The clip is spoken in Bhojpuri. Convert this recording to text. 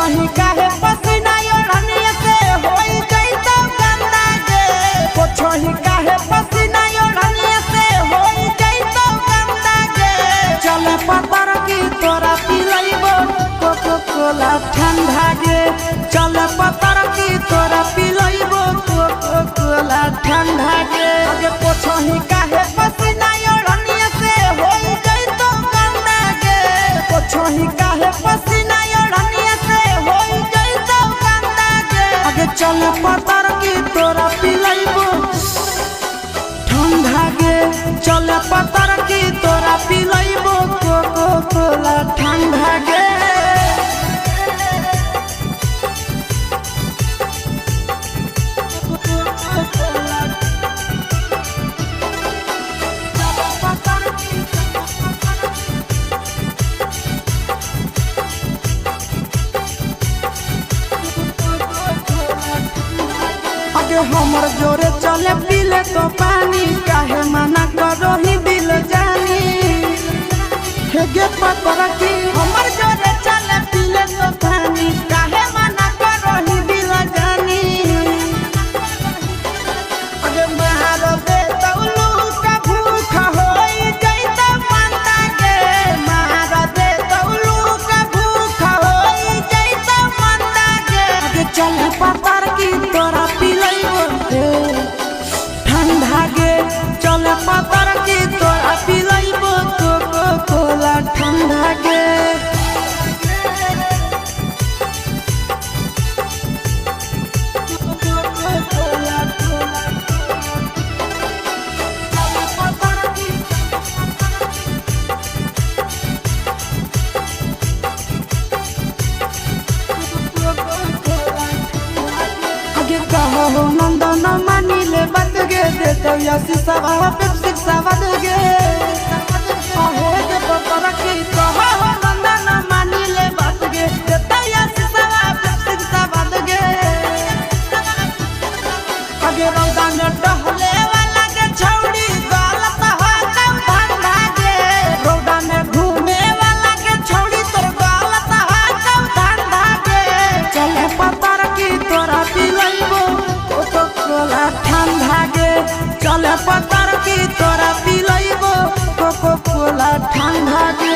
पोछही काहे पसीना ओढ़निया से होई जइतो गंदा गे पोछही काहे पसीना ओढ़निया से होई जइतो गंदा गे चले पतर की तोरा पिलइबो कोको कोला ठंडा गे चले पतर की तोरा पिलइबो कोको कोला ठंडा गे अगे पोछही काहे पसीना ओढ़निया से होई जइतो गंदा गे पोछही काहे पसीना ओढ़निया से होई जइतो गंदा गे अगे चले पतर की तोरा पिलइबो ठंडा गे चले पतर की तोरा पिलइबो कोको कोला ठंडा गे हमर जोरे चले पीले तो पानी काहे मना करो ही दिल जानी हे गे पतर की हमर जोरे चले पीले तो पानी काहे मना करो ही दिल जानी अगे मारो दे तौलू का भूख होई जइतो मंदा गे मारो दे तौलू का भूख होई जइतो मंदा गे अगे चले पतर की तोरा ठंडा गे चले पतर की तोरा पिलइबो कोको कोला ठंडा गे कहो नंदन मानिले बात गे देतो यसी सवा पेप्सी सवा गे अहे गे पतर की कहो नंदन मानिले बात गे देतो यसी सवा पेप्सी सवा गे अगे रौदा में टहले वाला के छौड़ी गलत हो तब धंधा गे रौदा में घूमे वाला के छौड़ी तोर गलत हो तब धंधा गे चले पतर की तोरा पिलइबो कोला ठंडा गे चले पतर की तोरा पिलइबो कोको कोला ठंडा गे।